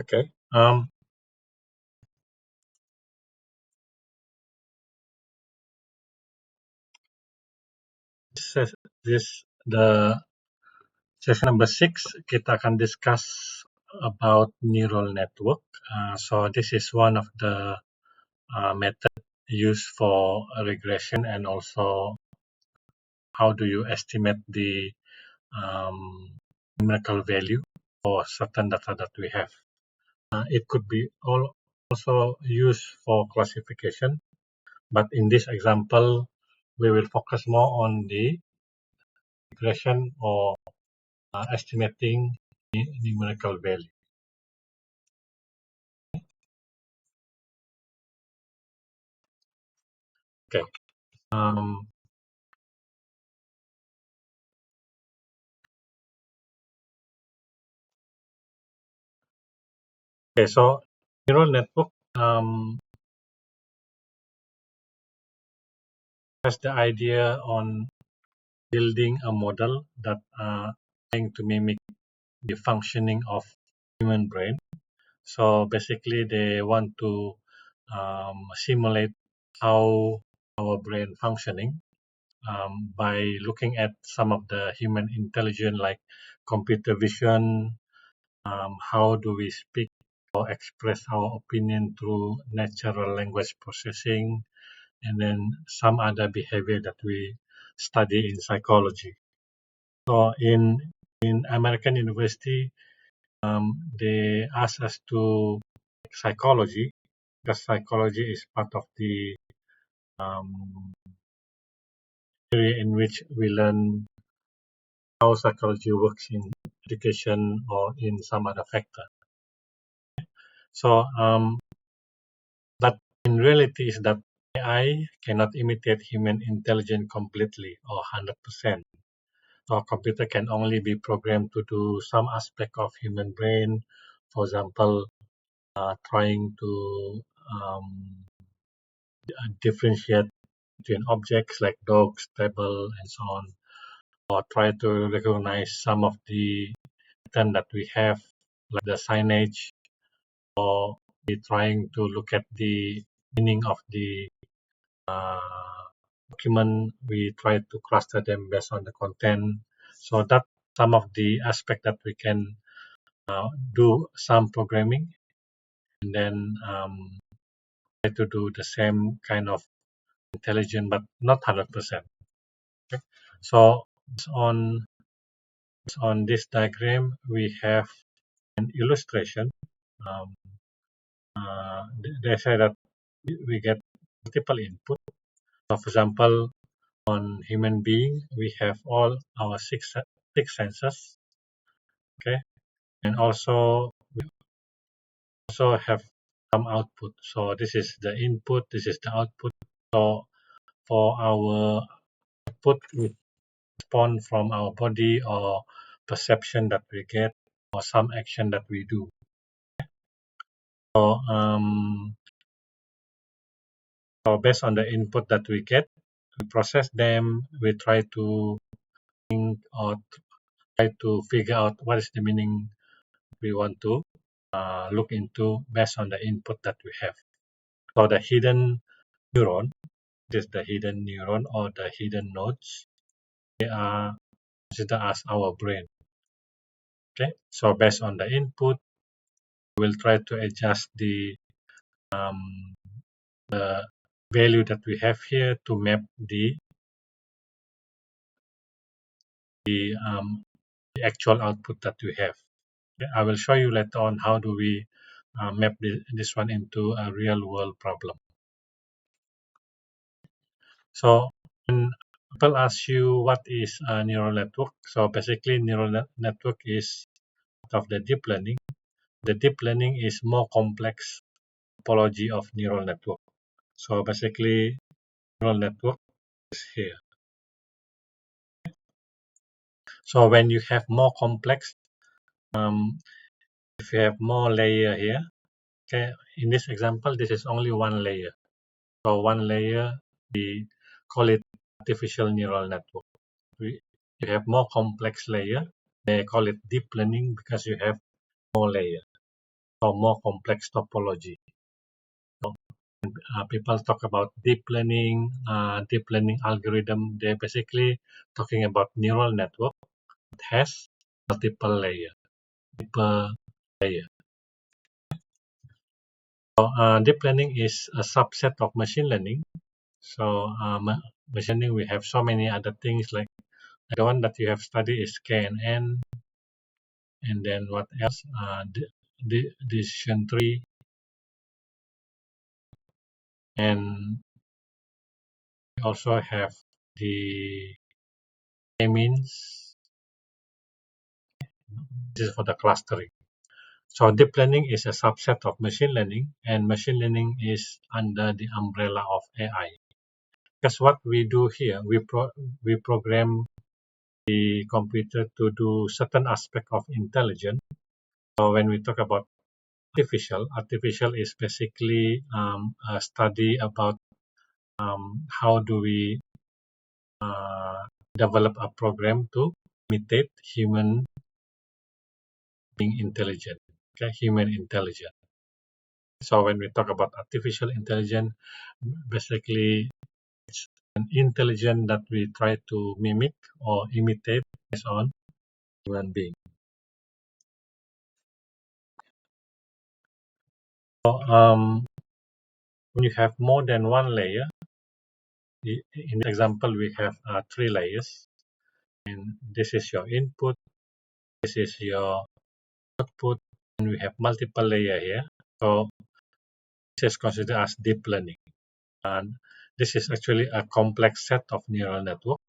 Okay. The session number 6 kita akan discuss about neural network. So this is one of the method used for regression, and also how do you estimate the um, numerical value for certain data that we have. It could be also used for classification, but in this example, we will focus more on the regression or estimating numerical value. Okay. Okay, so neural network has the idea on building a model that trying to mimic the functioning of human brain. So basically, they want to simulate how our brain functioning by looking at some of the human intelligence like computer vision, how do we speak or express our opinion through natural language processing, and then some other behavior that we study in psychology. So in American University, they ask us to take psychology, because psychology is part of the um, area in which we learn how psychology works in education or in some other factor. So, but in reality is that AI cannot imitate human intelligence completely or 100%. So a computer can only be programmed to do some aspect of human brain. For example, trying to differentiate between objects like dogs, table, and so on, or try to recognize some of the pattern that we have, like the signage, or be trying to look at the meaning of the document. We try to cluster them based on the content. So that some of the aspect that we can do some programming, and then try to do the same kind of intelligence, but not 100%. Okay? So on this diagram, we have an illustration. Um, they say that we get multiple input. So for example, on human being, we have all our six senses. Okay, and also have some output. So this is the input, this is the output. So for our output, we respond from our body or perception that we get or some action that we do. So, so based on the input that we get, we process them. We try to think or try to figure out what is the meaning we want to look into based on the input that we have. So the hidden neuron, this is the hidden neuron or the hidden nodes. They are considered as our brain. Okay, so based on the input, we will try to adjust the value that we have here to map the actual output that we have. Okay, I will show you later on how do we map this one into a real world problem. So when people ask you what is a neural network, so basically neural network is part of the deep learning. The deep learning is more complex topology of neural network. So basically neural network is here. So when you have more complex, if you have more layer here, okay, in this example, this is only one layer. So one layer, we call it artificial neural network. You have more complex layer, they call it deep learning because you have more layer. or more complex topology. So, people talk about deep learning algorithm. They're basically talking about neural network that has multiple layer, multiple layer. So, deep learning is a subset of machine learning. So, machine learning, we have so many other things like the one that you have studied is KNN, and then what else? Decision tree, and we also have the k-means. This is for the clustering. So deep learning is a subset of machine learning, and machine learning is under the umbrella of AI. Because what we do here, we program the computer to do certain aspect of intelligence. So when we talk about artificial is basically a study about how do we develop a program to imitate human being intelligent, okay, human intelligence. So when we talk about artificial intelligence, basically it's an intelligence that we try to mimic or imitate based on human being. So when you have more than one layer, in the example we have 3 layers, and this is your input, this is your output, and we have multiple layer here. So this is considered as deep learning. And this is actually a complex set of neural network,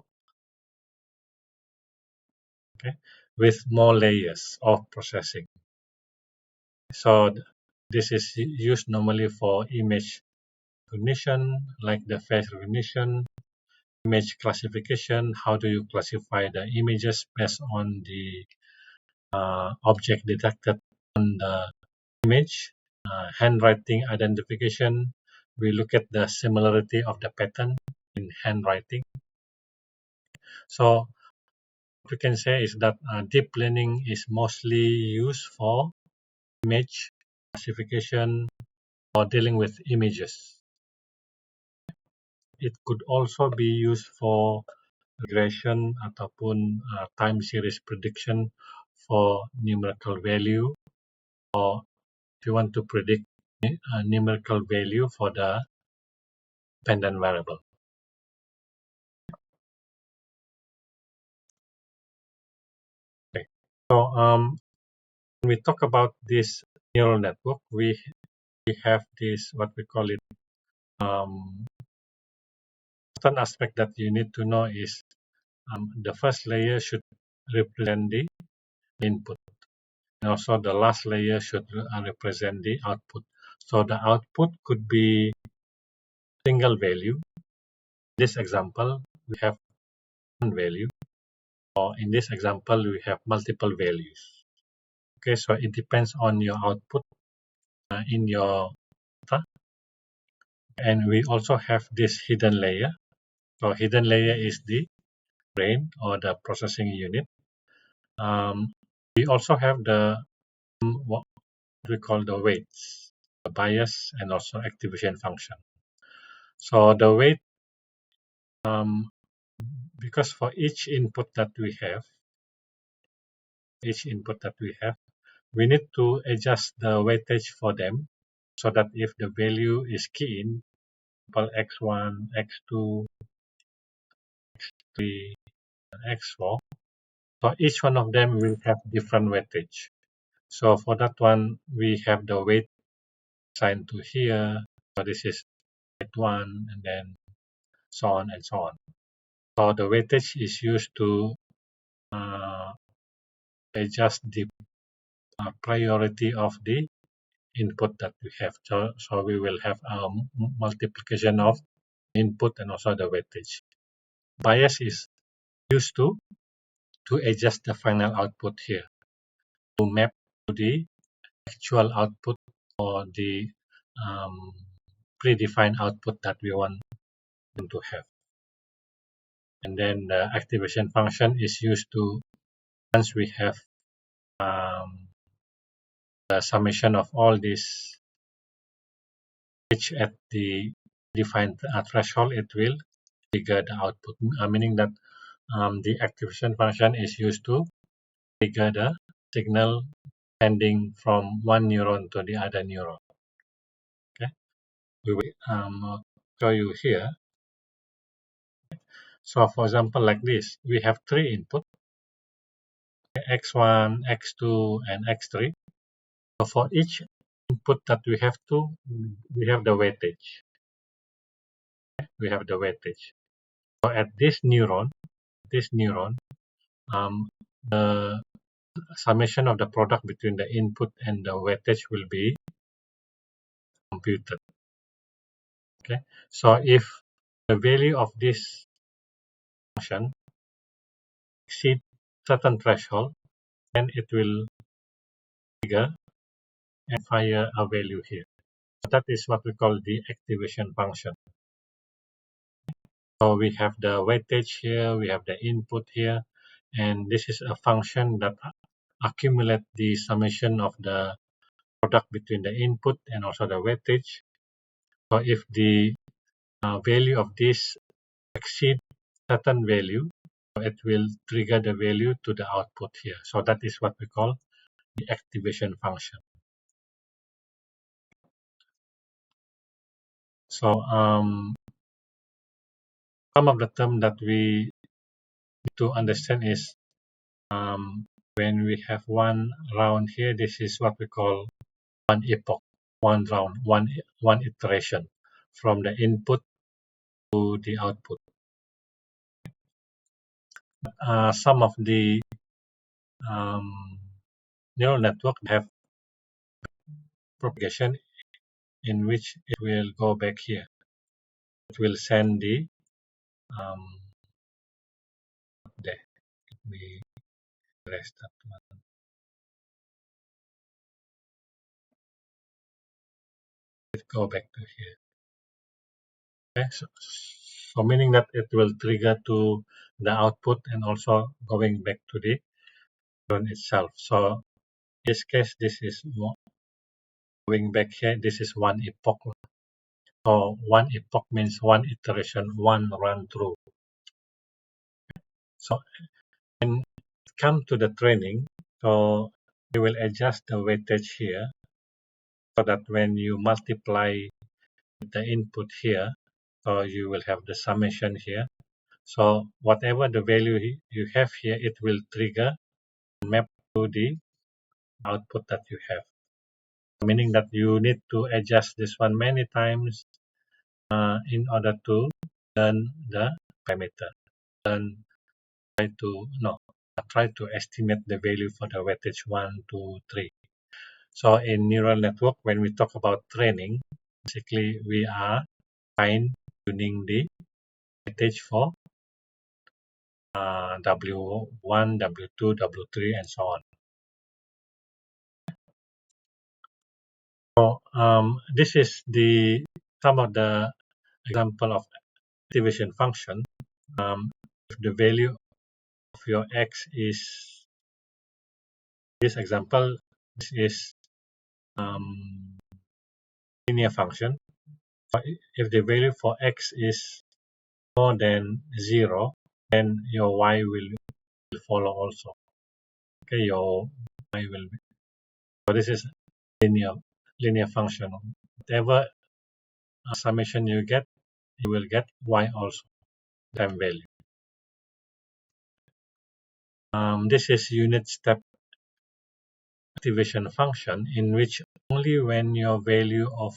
okay, with more layers of processing. So this is used normally for image recognition, like the face recognition, image classification. How do you classify the images based on the object detected on the image? Handwriting identification. We look at the similarity of the pattern in handwriting. So what we can say is that deep learning is mostly used for image classification or dealing with images. It could also be used for regression ataupun time series prediction for numerical value, or if you want to predict a numerical value for the dependent variable. Okay. So when we talk about this neural network, we have this what we call it. Certain aspect that you need to know is the first layer should represent the input, and also the last layer should represent the output. So the output could be single value. In this example, we have one value, or in this example, we have multiple values. Okay, so it depends on your output in your data. And we also have this hidden layer. So hidden layer is the brain or the processing unit. We also have the what we call the weights, the bias, and also activation function. So the weight, because for each input that we have, we need to adjust the weightage for them so that if the value is key in, for x1, x2, x3, and x4, so each one of them will have different weightage. So for that one, we have the weight assigned to here. So this is weight 1, and then so on and so on. So the weightage is used to adjust the priority of the input that we have. So we will have a multiplication of input and also the weightage. Bias is used to adjust the final output here, to map to the actual output or the um, predefined output that we want them to have. And then the activation function is used to, once we have the summation of all these reach at the defined threshold, it will trigger the output, meaning that the activation function is used to trigger the signal sending from one neuron to the other neuron. Okay, we will show you here. So, for example, like this, we have three input, x1, x2, and x3. So for each input that we have we have the weightage. We have the weightage. So at this neuron, the summation of the product between the input and the weightage will be computed. Okay. So if the value of this function exceed certain threshold, then it will trigger and fire a value here. So that is what we call the activation function. So we have the weightage here, we have the input here, and this is a function that accumulate the summation of the product between the input and also the weightage. So if the value of this exceed certain value, it will trigger the value to the output here. So that is what we call the activation function. So some of the term that we need to understand is when we have one round here, this is what we call one epoch, one round, one iteration from the input to the output. Some of the neural network have propagation in which it will go back here. It will send the there. Let me erase that one. It go back to here. Okay, so meaning that it will trigger to the output and also going back to the neuron itself. So in this case, this is going back here. This is one epoch. So one epoch means one iteration, one run through. So when it comes to the training, so you will adjust the weightage here so that when you multiply the input here, so you will have the summation here. So whatever the value you have here, it will trigger and map to the output that you have. Meaning that you need to adjust this one many times in order to learn the parameter. Learn, try to estimate the value for the weightage 1, 2, 3. So in neural network, when we talk about training, basically we are fine-tuning the weightage for W1, W2, W3, and so on. So this is some of the example of activation function. If the value of your x is this example, this is linear function. So if the value for x is more than 0, then your y will follow also. Okay, your y will be. So this is linear function. Whatever summation you get, you will get y also, time value. This is unit step activation function in which only when your value of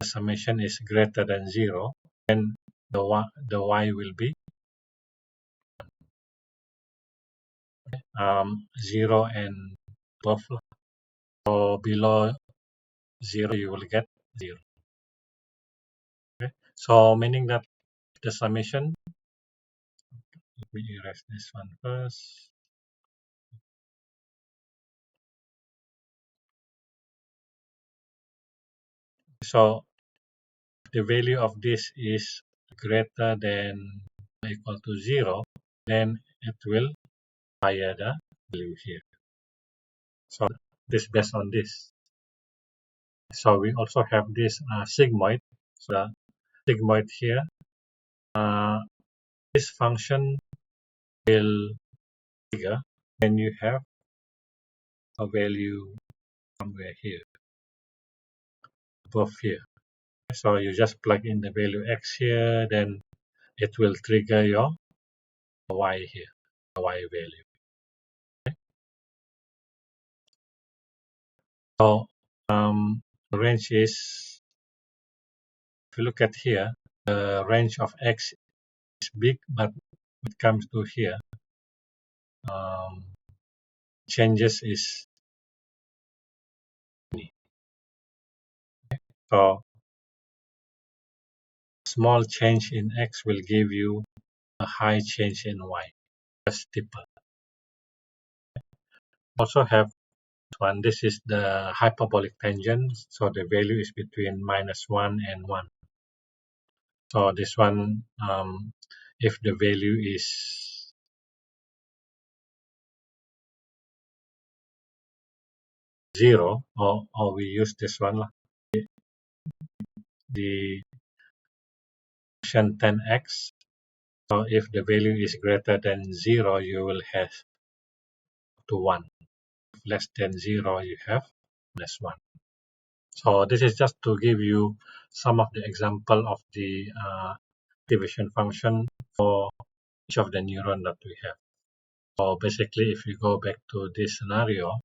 the summation is greater than 0, then the y will be 0 and above. So below 0, you will get 0. Okay? So meaning that the summation, let me erase this one first. So the value of this is greater than or equal to 0, then it will fire the value here. So this based on this. So we also have this sigmoid. So the sigmoid here, this function will trigger when you have a value somewhere here, above here. So you just plug in the value x here, then it will trigger your y here, the y value. So the range is, if you look at here, the range of x is big, but when it comes to here, changes is tiny. So small change in x will give you a high change in y, just steeper. Also have one, this is the hyperbolic tangent, so the value is between -1 and 1. So this one, if the value is 0, or we use this one, the function 10x. So if the value is greater than 0, you will have to 1. If less than 0, you have -1. So this is just to give you some of the example of the activation function for each of the neuron that we have. So basically, if you go back to this scenario,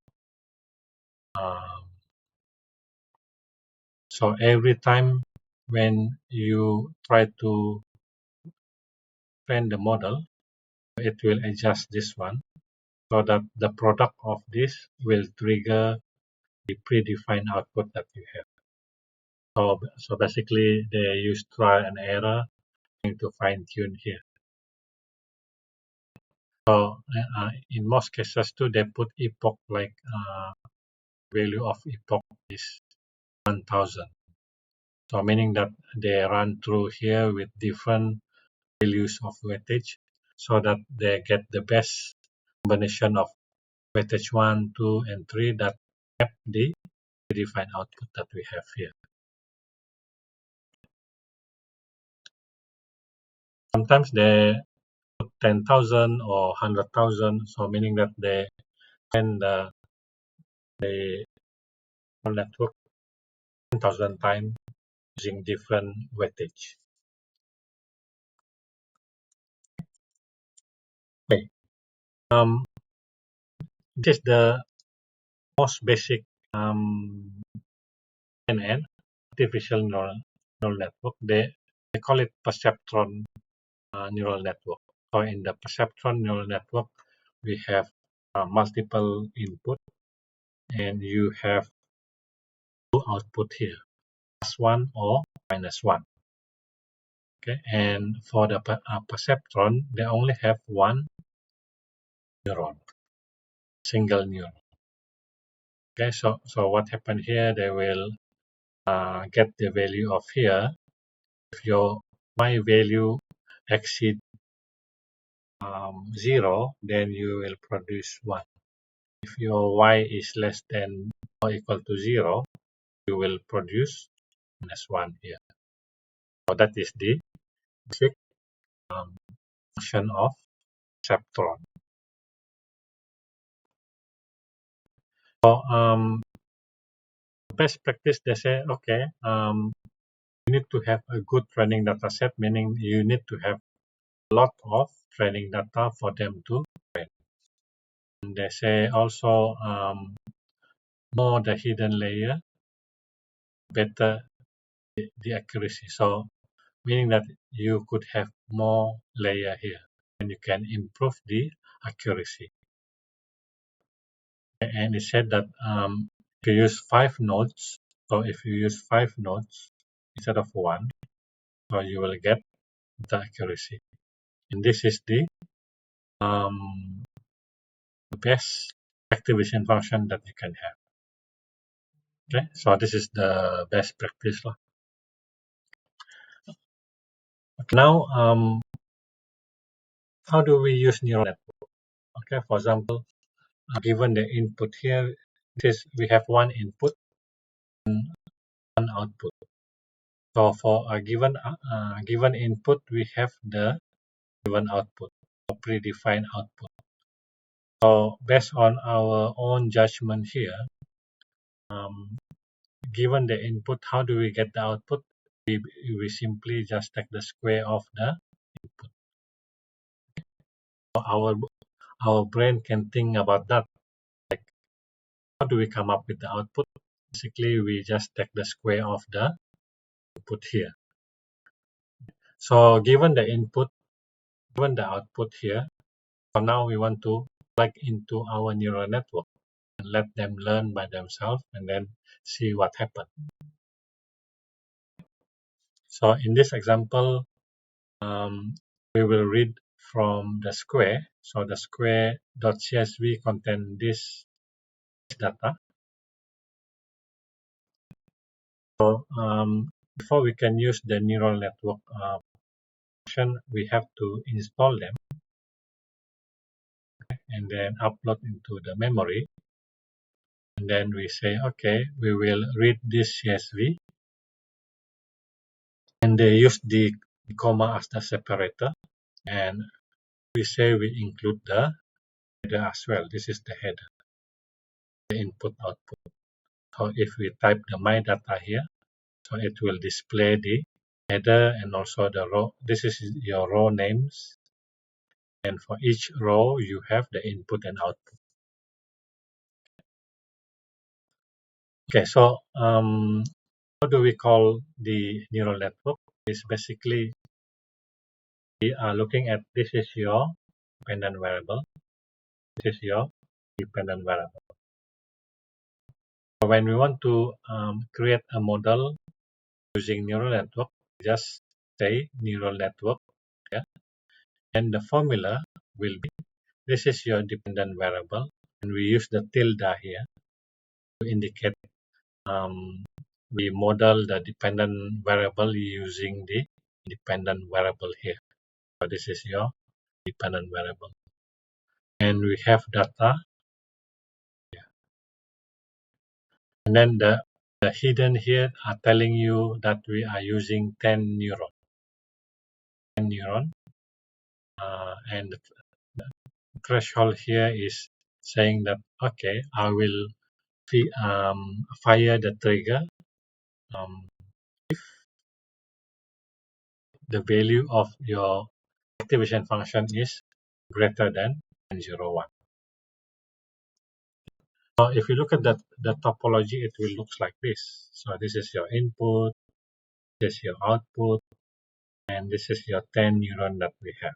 so every time when you try to train the model, it will adjust this one so that the product of this will trigger the predefined output that you have. So basically, they use trial and error to fine tune here. So in most cases too, they put epoch like value of epoch is 1000. So meaning that they run through here with different values of weightage so that they get the best combination of weightage 1, 2, and 3 that have the predefined output that we have here. Sometimes they put 10,000 or 100,000, so meaning that they train the neural network 10,000 times using different weightage. Okay. This is the most basic NN, artificial neural network. They call it perceptron neural network. So in the perceptron neural network, we have multiple input, and you have two output here, +1 or -1. Okay, and for the perceptron, they only have one neuron, single neuron. Okay, so what happened here? They will get the value of here. If your y value exceed 0, then you will produce 1. If your y is less than or equal to 0, you will produce -1 here. So that is the basic function of perceptron. So best practice, they say, okay, you need to have a good training data set, meaning you need to have a lot of training data for them to train. And they say also, more the hidden layer, better the accuracy. So meaning that you could have more layer here and you can improve the accuracy. And it said that if you use 5 nodes, so if you use 5 nodes instead of 1, so you will get the accuracy. And this is the best activation function that you can have. Okay, so this is the best practice. Okay, now, how do we use neural network? Okay, for example, given the input here, we have one input and one output. So for a given input, we have the given output, a predefined output. So based on our own judgment here, um, given the input, how do we get the output? We simply just take the square of the input. So our brain can think about that. Like, how do we come up with the output? Basically, we just take the square of the input here. So given the input, given the output here, so now we want to plug into our neural network and let them learn by themselves and then see what happens. So in this example, we will read from the square. So the square.csv contain this data. So before we can use the neural network function, we have to install them and then upload into the memory. And then we say, okay, we will read this CSV. And they use the comma as the separator. And we say we include the header as well. This is the header, the input output. So if we type the my data here, so it will display the header and also the row. This is your row names. And for each row, you have the input and output. Okay, so how do we call the neural network? It's basically we are looking at this is your dependent variable. This is your dependent variable. So when we want to create a model using neural network, just say neural network, yeah, and the formula will be this is your dependent variable, and we use the tilde here to indicate we model the dependent variable using the dependent variable here. So this is your dependent variable, and we have data, yeah. And then the hidden here are telling you that we are using 10 neuron, and the threshold here is saying that okay, I will fire the trigger if the value of your activation function is greater than 0.01. So if you look at the topology, it will look like this. So this is your input, this is your output, and this is your 10 neuron that we have.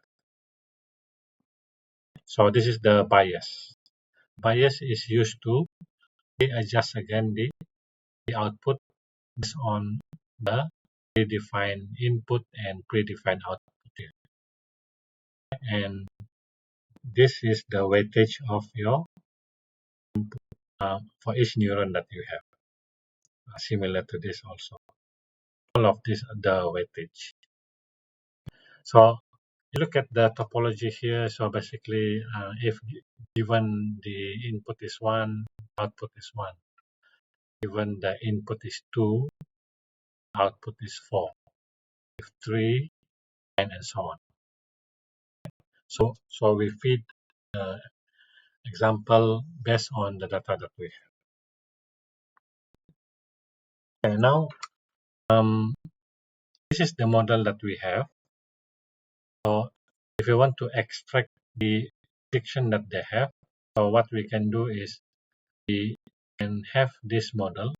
So this is the bias. Bias is used to adjust again the output based on the predefined input and predefined output here. And this is the weightage of your input for each neuron that you have. Similar to this also. All of these are the weightage. So you look at the topology here. So basically, if given the input is 1, output is 1. Given the input is 2, output is 4. If 3, 9, and so on. So we feed the example based on the data that we have. And now, this is the model that we have. So if you want to extract the prediction that they have, so what we can do is we can have this model.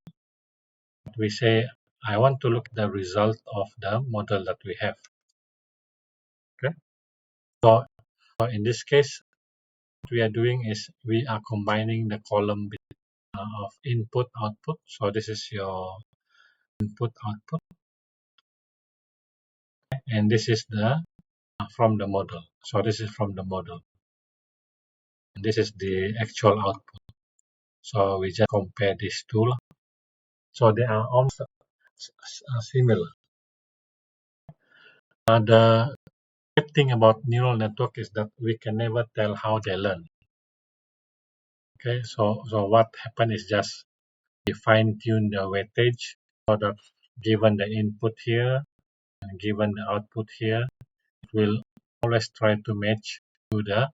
We say, I want to look at the result of the model that we have. Okay. So in this case, what we are doing is we are combining the column of input output. So this is your input output, and this is the from the model. So this is from the model, and this is the actual output. So we just compare these two. So they are almost similar. The good thing about neural network is that we can never tell how they learn. Okay, so what happened is just we fine tune the weightage so that given the input here and given the output here, it will always try to match to the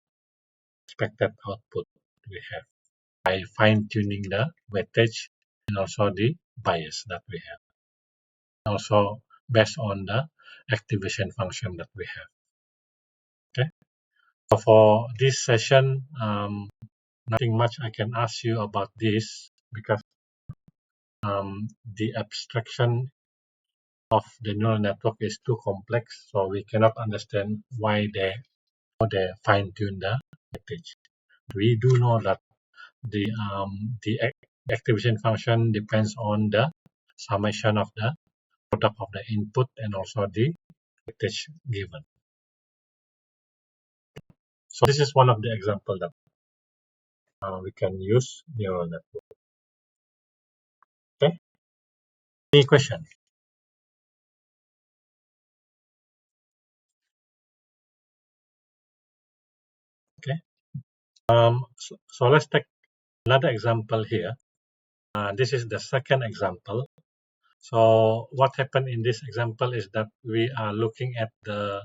expected output we have by fine tuning the weightage and also the bias that we have. Also based on the activation function that we have. Okay. So for this session, nothing much I can ask you about this because the abstraction of the neural network is too complex, so we cannot understand why they fine tune the weightage. We do know that the activation function depends on the summation of the product of the input and also the weightage given. So this is one of the example that we can use neural network. Okay. Any question? Okay. So let's take another example here. This is the second example. So what happened in this example is that we are looking at the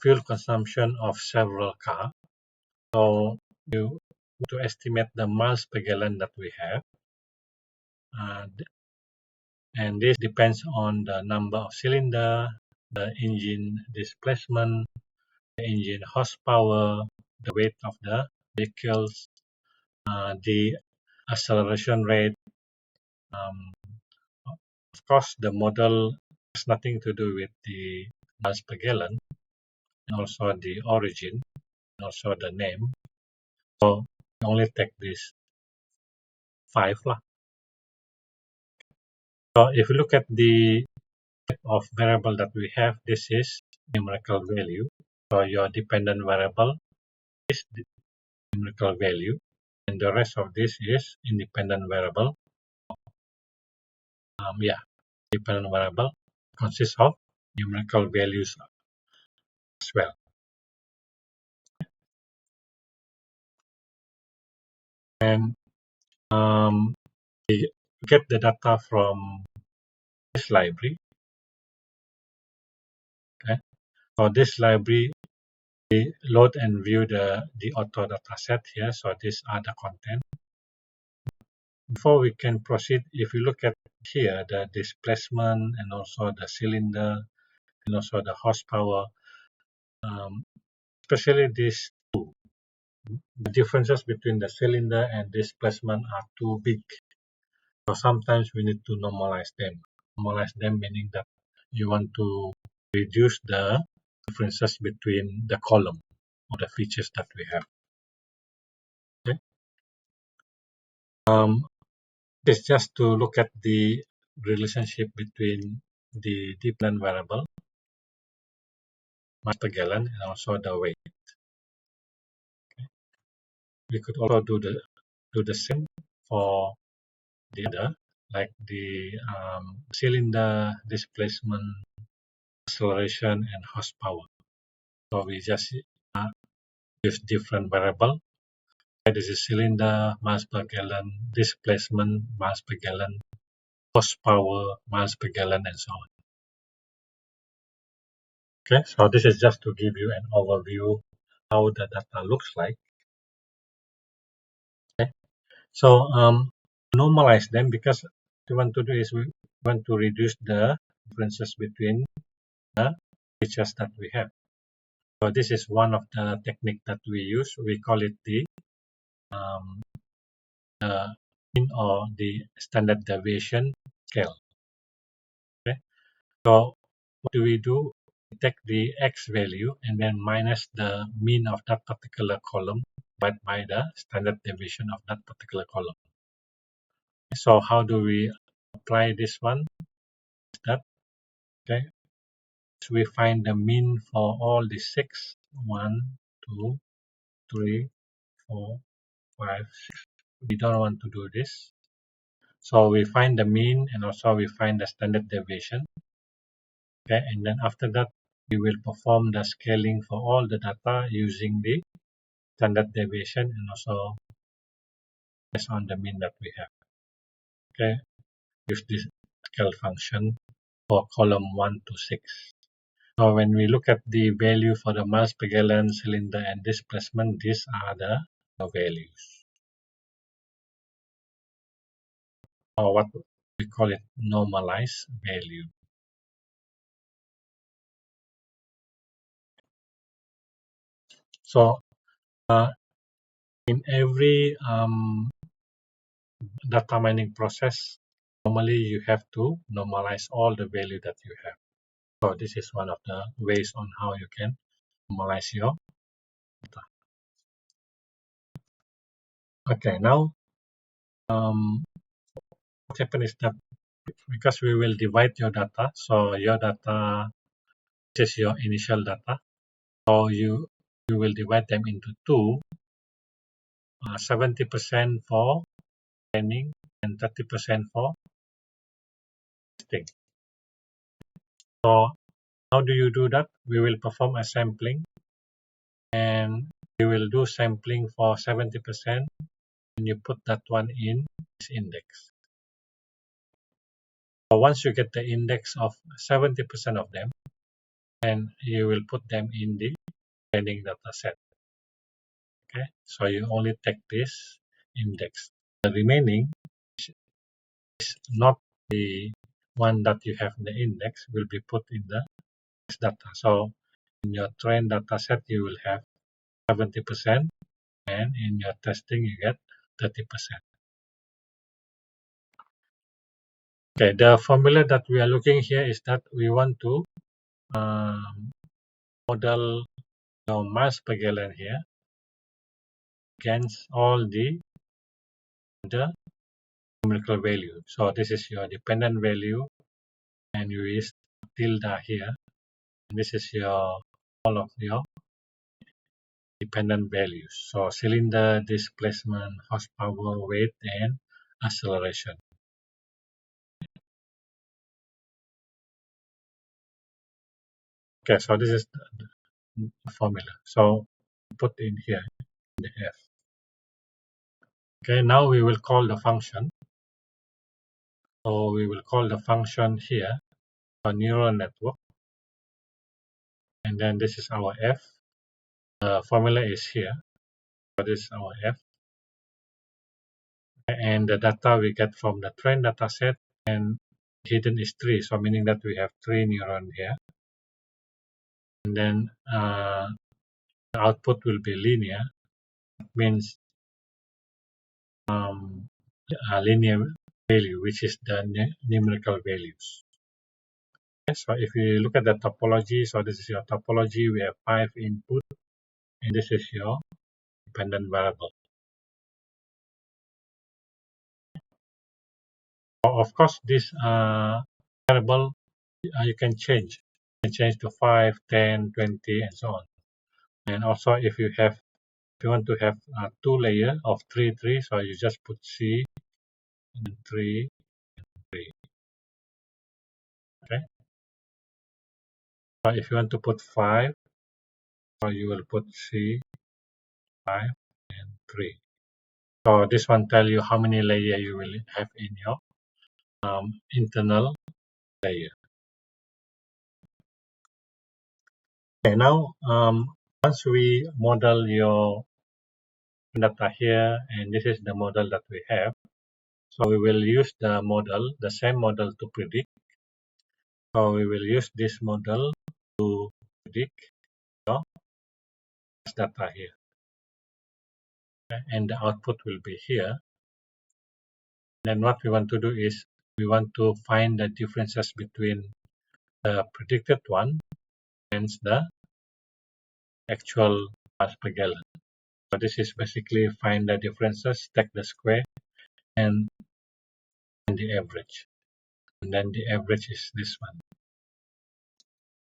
fuel consumption of several cars. So you to estimate the miles per gallon that we have. And this depends on the number of cylinder, the engine displacement, the engine horsepower, the weight of the vehicles, the acceleration rate. Um, of course, the model has nothing to do with the miles per gallon, and also the origin, and also the name. So we only take these five lah. So if you look at the type of variable that we have, this is numerical value. So your dependent variable is the numerical value, and the rest of this is independent variable. Dependent variable consists of numerical values as well. And we get the data from this library. Okay. So this library, we load and view the auto data set here. So these are the content. Before we can proceed, if you look at here, the displacement and also the cylinder and also the horsepower, especially these two, the differences between the cylinder and displacement are too big. So sometimes we need to normalize them. Normalize them meaning that you want to reduce the differences between the column or the features that we have. Okay. It's just to look at the relationship between the dependent variable, miles per gallon, and also the weight. Okay. We could also do the same for the other, like the cylinder displacement, acceleration, and horsepower. So we just use different variable. This is cylinder, miles per gallon, displacement, miles per gallon, horsepower, miles per gallon, and so on. Okay, so this is just to give you an overview how the data looks like. Okay, so normalize them because what we want to do is we want to reduce the differences between the features that we have. So this is one of the technique that we use. We call it the mean or the standard deviation scale. Okay, so what do? We take the x value and then minus the mean of that particular column, but by the standard deviation of that particular column. So how do we apply this one? That okay. So we find the mean for all the 6, 1, 2, 3, 4, 5, 6. We don't want to do this. So we find the mean and also we find the standard deviation. Okay, and then after that, we will perform the scaling for all the data using the standard deviation and also based on the mean that we have. Okay, use this scale function for column 1 to 6. So when we look at the value for the miles per gallon, cylinder, and displacement, these are the values, or what we call it normalized value. So in every data mining process, normally you have to normalize all the value that you have. So this is one of the ways on how you can normalize your data. Okay, now what happens is that because we will divide your data, so your data, this is your initial data, so you will divide them into two, 70% for training and 30% for testing. So how do you do that? We will perform a sampling, and we will do sampling for 70%, and you put that one in this index. So once you get the index of 70% of them, then you will put them in the training data set. Okay, so you only take this index. The remaining is not the one that you have in the index, will be put in the test data. So in your train data set, you will have 70%, and in your testing, you get 30%. Okay, the formula that we are looking here is that we want to model the miles per gallon here against all the numerical value. So this is your dependent value, and you use tilde here. And this is your all of your dependent values. So cylinder, displacement, horsepower, weight, and acceleration. Okay, so this is the formula. So put in here in the F. Okay, now we will call the function. So we will call the function here a neural network, and then this is our F. The formula is here. So this is our F. And the data we get from the train data set, and hidden is 3, so meaning that we have 3 neurons here. And then the output will be linear, means a linear value, which is the numerical values. Okay, so if you look at the topology, so this is your topology, we have 5 input, and this is your dependent variable. Of course, this variable you can change. You can change to 5, 10, 20, and so on. And also, if you want to have 2 layer of 3, 3, so you just put C and 3, 3. Okay. So if you want to put 5, so you will put C, 5, and 3. So this one tell you how many layer you will have in your internal layer. Okay, now once we model your data here, and this is the model that we have, so we will use the same model to predict. So we will use this model to predict your data here. Okay, and the output will be here. Then what we want to do is we want to find the differences between the predicted one and the actual miles per gallon. So this is basically find the differences, take the square, and the average. And then the average is this one.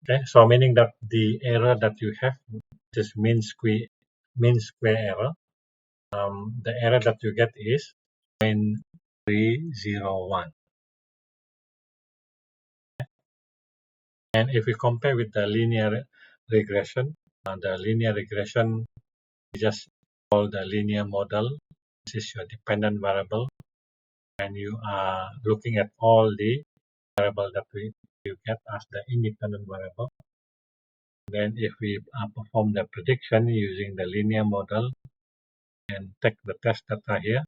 Okay, so meaning that the error that you have, this mean square error, the error that you get is 0.301. And if we compare with the linear regression, we just call the linear model this is your dependent variable, and you are looking at all the variable that you get as the independent variable. Then if we perform the prediction using the linear model and take the test data here,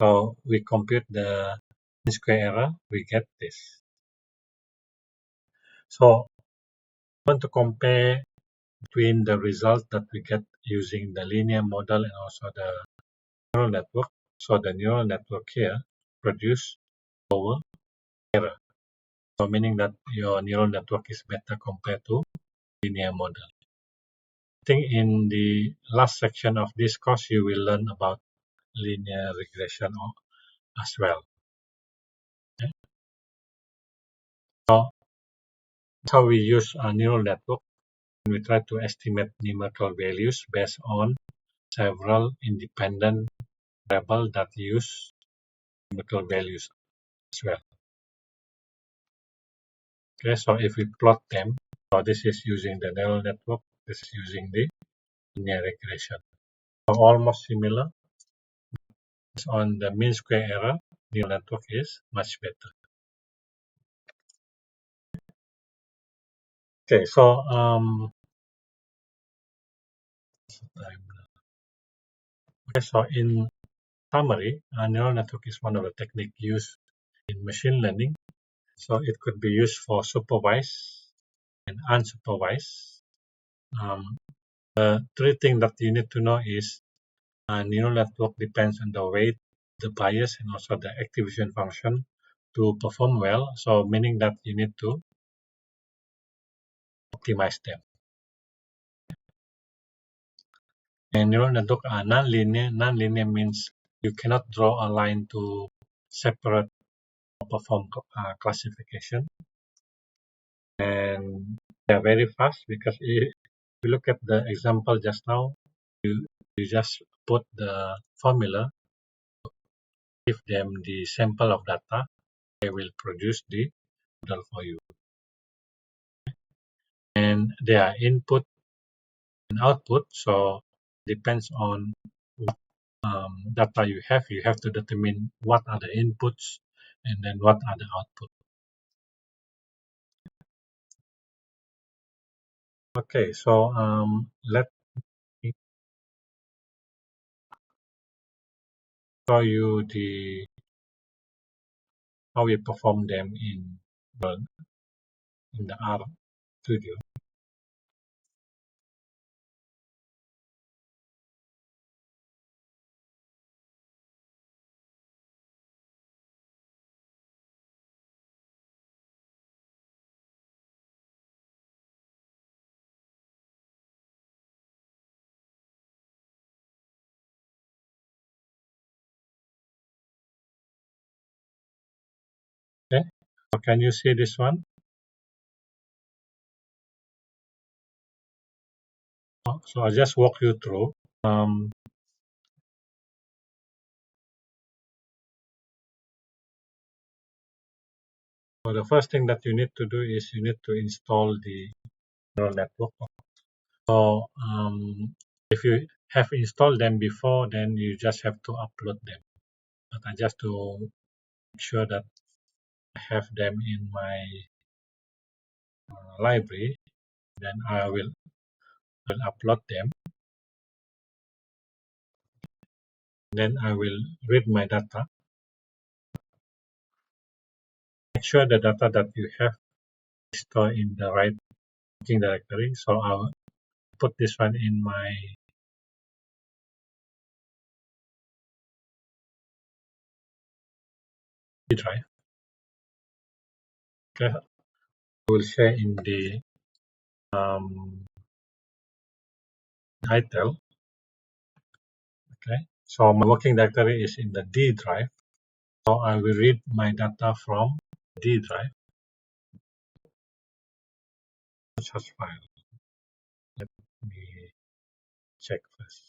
so we compute the mean square error, we get this. So I want to compare between the results that we get using the linear model and also the neural network. So the neural network here produce lower error. So meaning that your neural network is better compared to linear model. I think in the last section of this course, you will learn about linear regression as well. Okay? So that's how we use a neural network. We try to estimate numerical values based on several independent variables that use numerical values as well. Okay, so if we plot them, so this is using the neural network, this is using the linear regression. So almost similar. Based on the mean square error, neural network is much better. Okay, so in summary, a neural network is one of the techniques used in machine learning. So it could be used for supervised and unsupervised. The three things that you need to know is a neural network depends on the weight, the bias, and also the activation function to perform well. So meaning that you need to optimize them. And neural network are non-linear. Non-linear means you cannot draw a line to separate or perform classification. And they are very fast because if you look at the example just now, you just put the formula, give them the sample of data, they will produce the model for you. And they are input and output, so depends on what data you have. You have to determine what are the inputs and then what are the output. Okay, so let me show you how we perform them in the R studio. Okay, so can you see this one? So I just walk you through. So the first thing that you need to do is you need to install the neural network. So if you have installed them before, then you just have to upload them. But I just to make sure that I have them in my library, then I will upload them. Then I will read my data. Make sure the data that you have is stored in the right working directory. So I'll put this one in my D drive. Okay, I will share in the title. Okay, so my working directory is in the D drive. So I will read my data from D drive. Such file. Let me check first.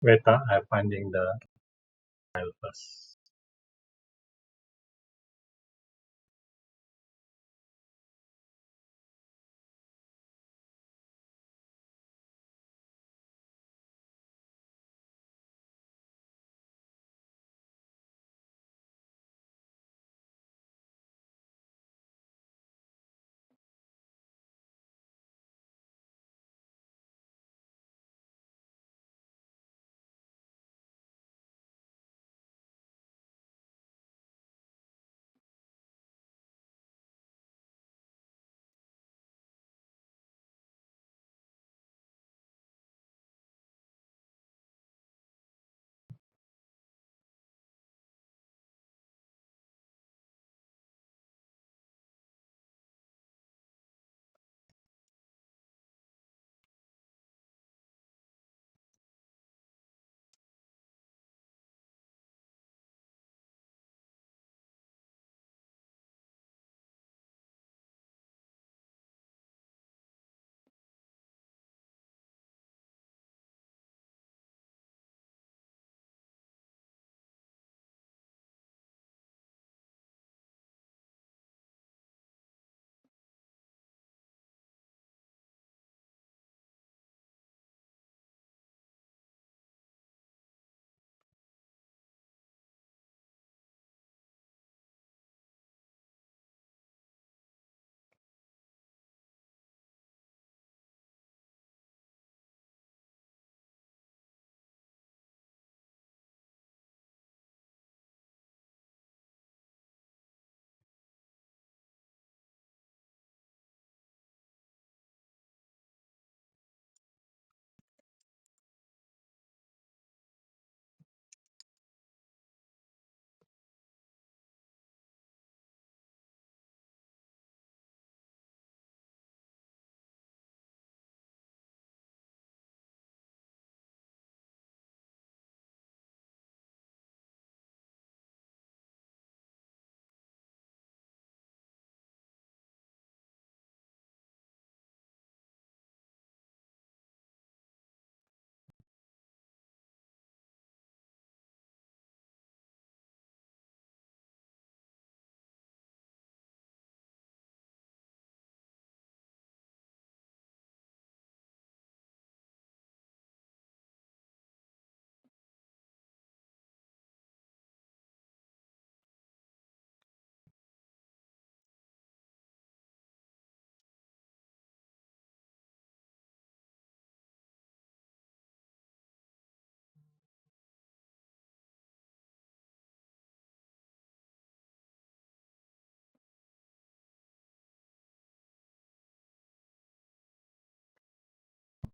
Wait, I'm finding the file first.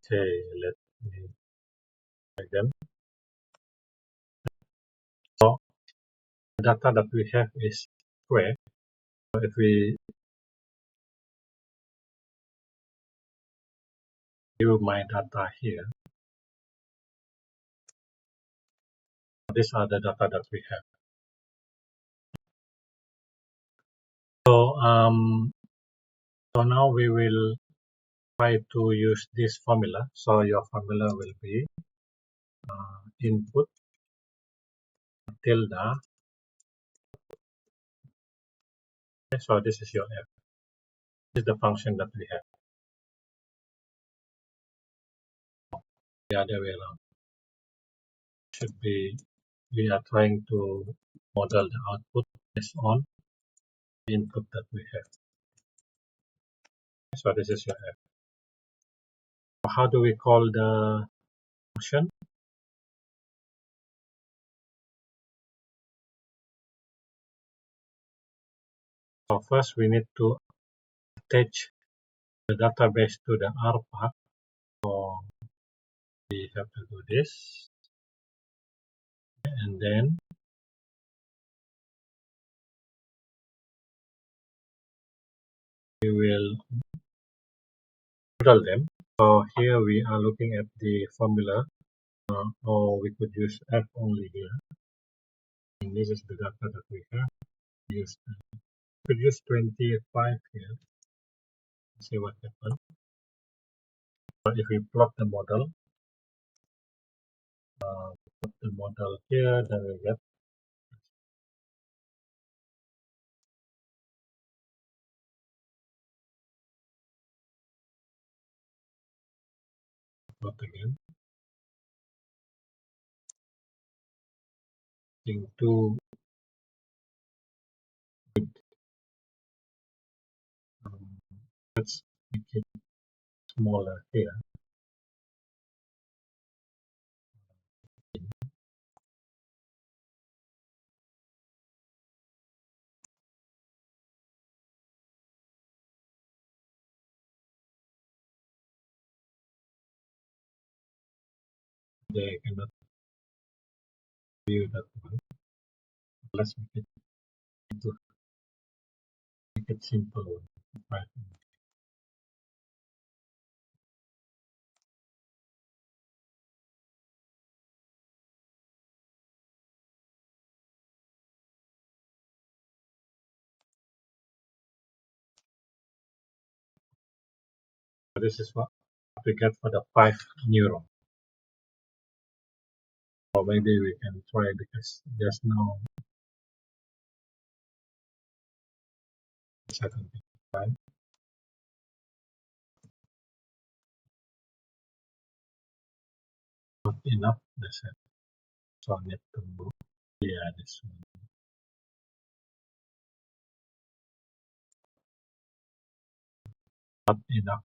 Okay, let me again. So the data that we have is square. So if we view my data here, these are the data that we have. So so now we will try to use this formula. So your formula will be input tilde. Okay, so this is your f. This is the function that we have. The other way around should be we are trying to model the output based on the input that we have. So this is your f. How do we call the function? So first we need to attach the database to the R path. So we have to do this, and then we will model them. So here we are looking at the formula, or we could use f only here. And this is the data that we have. Use we could use 25 here. See what happens. But if we plot the model, put the model here, then we get plot again. Thing two, um, let's make it smaller here. They cannot view that one. Let's make it simple one. Right. This is what we get for the 5 neuron. Or maybe we can try because there's no certain right? Not enough. That's it. So I need to move. Yeah, this one. Not enough.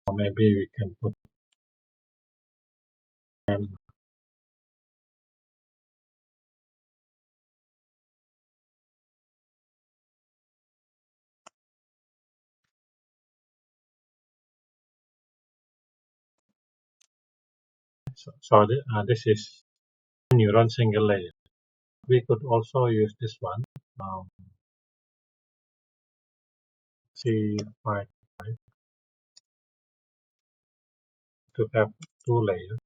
Or maybe we can put and this is neuron single layer. We could also use this one. Um, C5 to have 2 layers.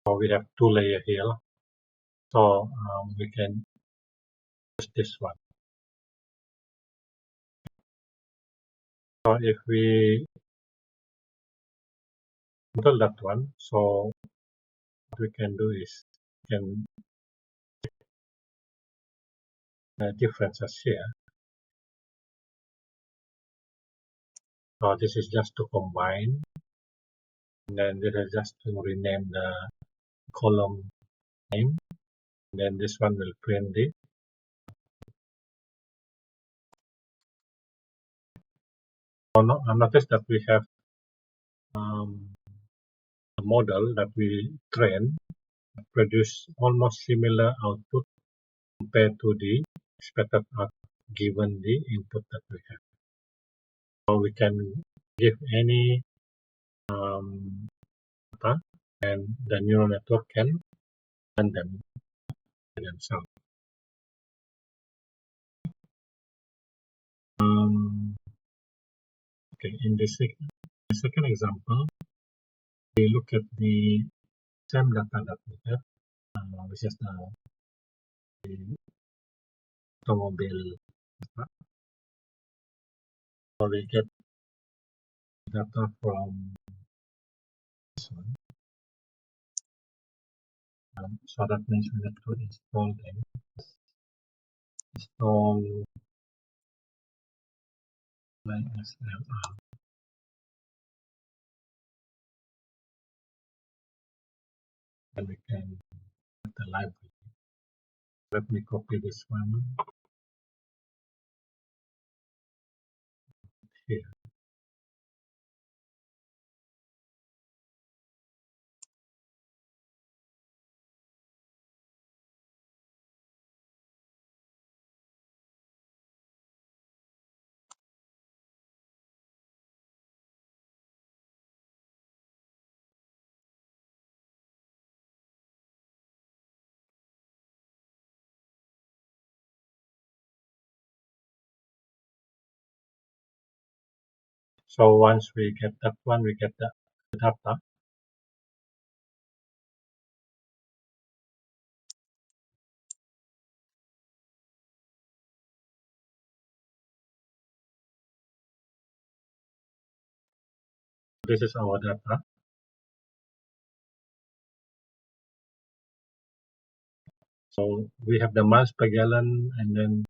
So we have 2 layers here. So we can use this one. So if we model that one, so what we can do is we can differences here. So this is just to combine, and then this is just to rename the column name. And then this one will print it. So notice that we have a model that we train produce almost similar output compared to the expected output given the input that we have. So we can give any data and the neural network can learn them themselves. Okay, in the second example, we look at the same data that we have, which is the automobile data. So we get data from this one. So that means we need to install them. Install SLR. And we can get the library. Let me copy this one here. So once we get that one, we get the data. This is our data. So we have the miles per gallon and then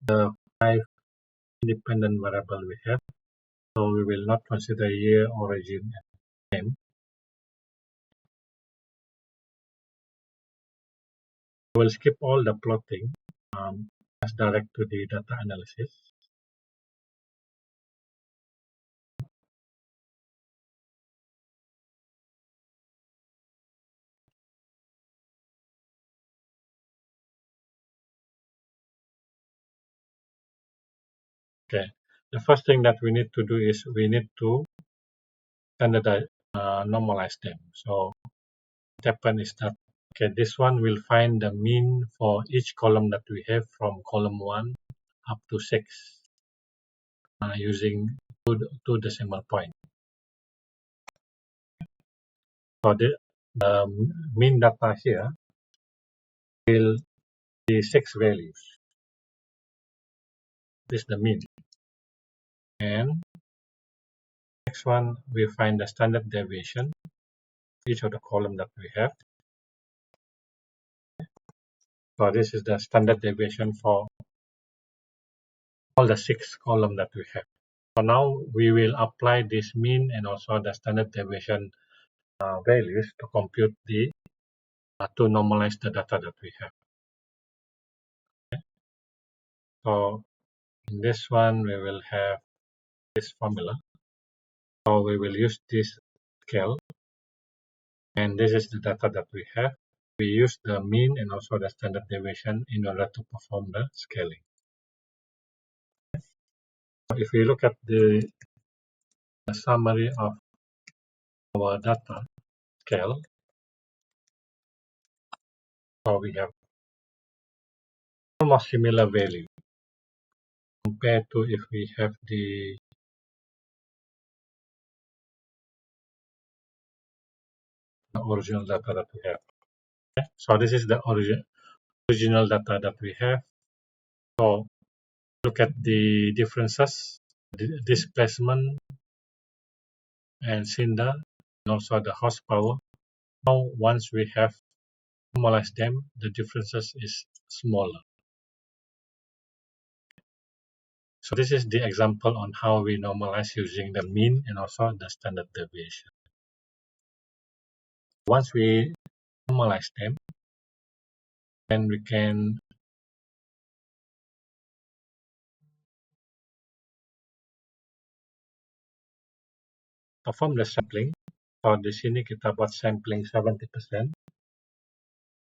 the 5 independent variable we have. So we will not consider year, origin, and name. We'll skip all the plotting. Let's direct to the data analysis. Okay. The first thing that we need to do is we need to standardize, normalize them. So what happens is that, okay, this one will find the mean for each column that we have from column 1 up to 6 using two decimal point. So the mean data here will be 6 values. This is the mean. And next one, we find the standard deviation each of the column that we have. So this is the standard deviation for all the 6 columns that we have. So now we will apply this mean and also the standard deviation values to compute the to normalize the data that we have. Okay. So in this one, we will have this formula. So we will use this scale, and this is the data that we have. We use the mean and also the standard deviation in order to perform the scaling. If we look at the summary of our data scale, so we have almost similar value compared to if we have the original data that we have. Okay. So this is the original data that we have. So look at the differences, the displacement and cinder, and also the horsepower. Now once we have normalized them, the differences is smaller. So this is the example on how we normalize using the mean and also the standard deviation. Once we normalize them, then we can perform the sampling. So di sini kita buat sampling 70%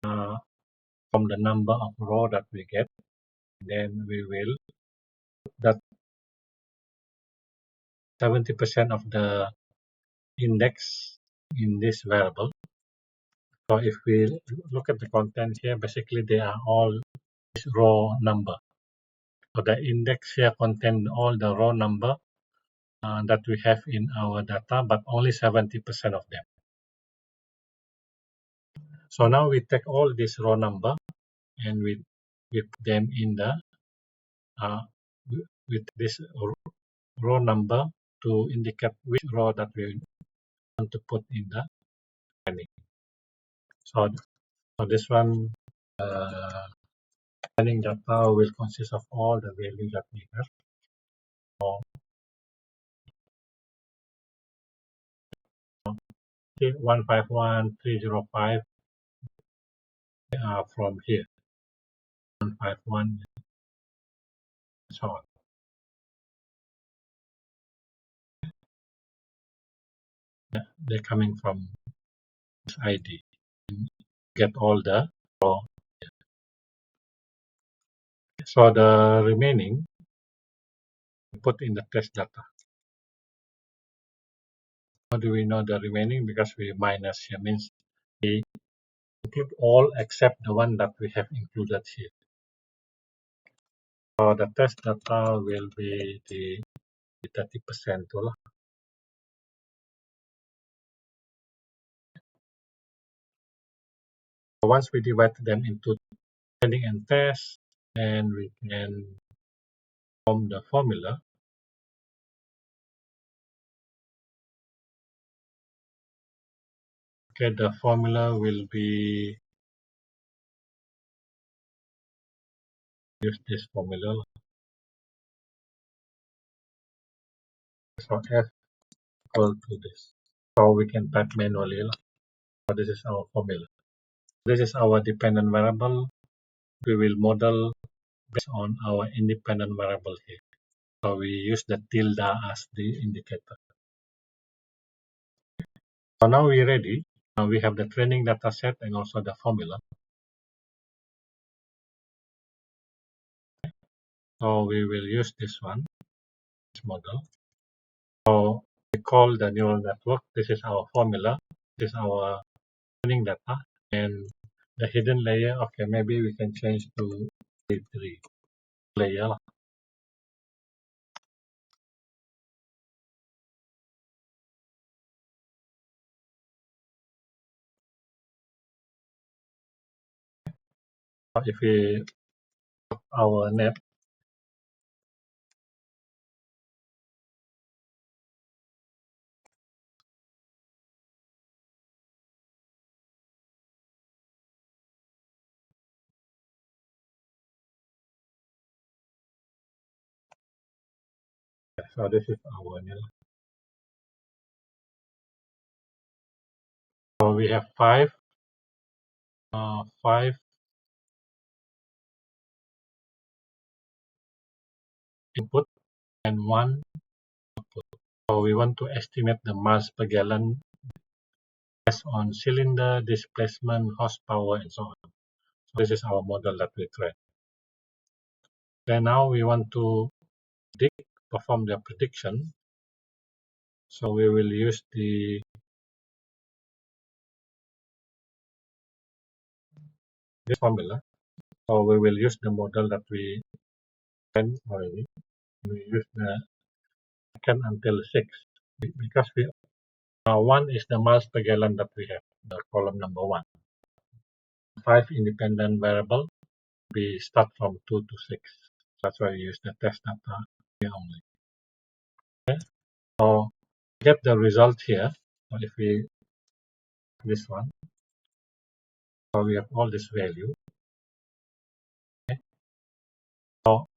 from the number of row that we get. Then we will that 70% of the index in this variable. So if we look at the content here, basically they are all this raw number. So the index here contain all the raw number that we have in our data, but only 70% of them. So now we take all this raw number and we put them in the with this raw number to indicate which row that we want to put in the training. So this one training data will consist of all the values that we have. So 151,305 from here, 151, and so on. Yeah, they're coming from this ID. Get all the raw. So the remaining we put in the test data. How do we know the remaining? Because we minus here means we include all except the one that we have included here. So the test data will be the 30% too lah. So once we divide them into training and test, and we can form the formula. Okay, the formula will be use this formula. So f equal to this. So we can type manually. So this is our formula. This is our dependent variable. We will model based on our independent variable here. So we use the tilde as the indicator. So now we're ready. Now we have the training data set and also the formula. So we will use this one, this model. So we call the neural network. This is our formula. This is our training data. And the hidden layer, okay, maybe we can change to three layer. If we our net, so this is our net. So we have five input and one output. So we want to estimate the mass per gallon based on cylinder, displacement, horsepower, and so on. So this is our model that we train. Then now we want to perform the prediction. So we will use this formula. So we will use the model that we trained already. We use the second until 6 because we one is the miles per gallon that we have, the column number 1. 5 independent variable, we start from 2 to 6. That's why we use the test data here only. Okay. So get the result here. So if we this one, so we have all this value. Okay. So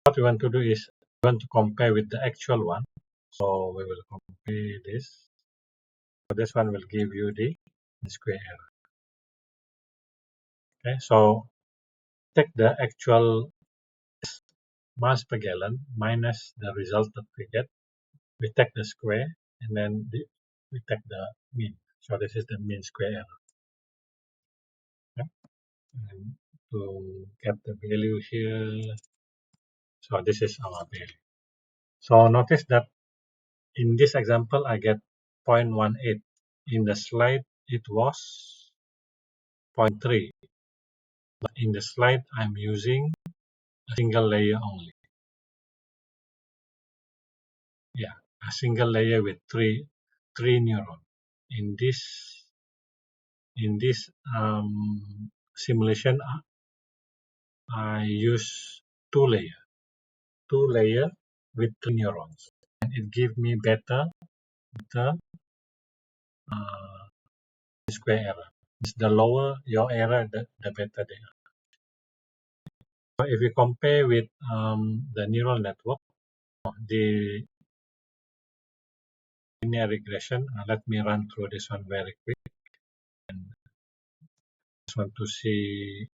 what we want to do is we want to compare with the actual one. So we will compare this. So this one will give you the square error. Okay, so take the actual mass per gallon minus the result that we get. We take the square and then we take the mean. So this is the mean square error. Okay? And to get the value here, so this is our value. So notice that in this example, I get 0.18. In the slide, it was 0.3. But in the slide, I'm using a single layer only. Yeah, a single layer with three neurons. In this simulation, I use two layer with three neurons, and it gives me better uh, square error. It's the lower your error, the better they are. So if you compare with the neural network, the linear regression, let me run through this one very quick. And just want to see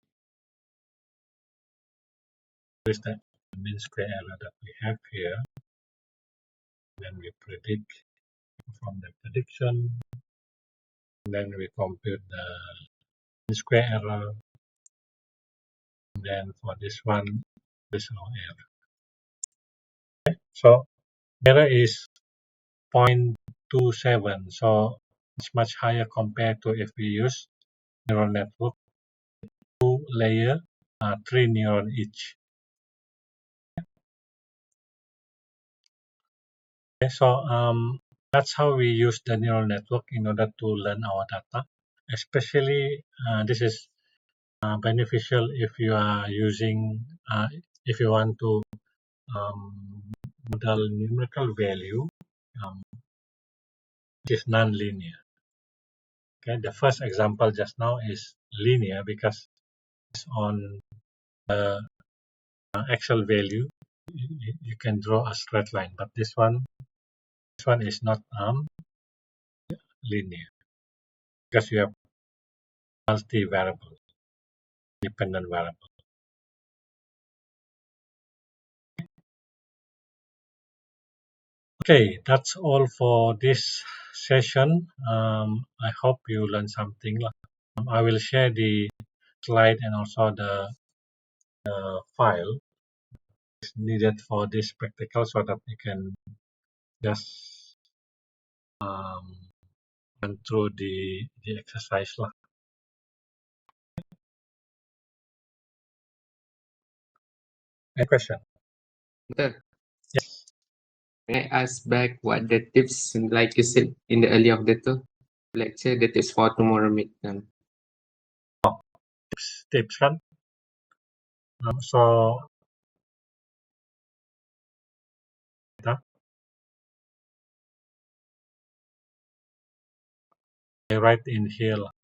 what is the mean square error that we have here. Then we from the prediction. And then we compute the mean square error. And then for this one, there's no error. Okay. So error is 0.27. So it's much higher compared to if we use neural network, two layer, three neuron each. Okay, so that's how we use the neural network in order to learn our data. Especially this is beneficial if you are using, if you want to model numerical value, which is non-linear. Okay, the first example just now is linear because it's on actual value. You can draw a straight line, but this one is not linear because you have multi-variable, dependent variable. Okay, that's all for this session. I hope you learned something. I will share the slide and also the file needed for this practical so that you can just run through the exercise lah. Any question? Sir, Yes. may I ask back what the tips, like you said in the early of the lecture, the tips for tomorrow midterm? Tips kan? So I write in here lah.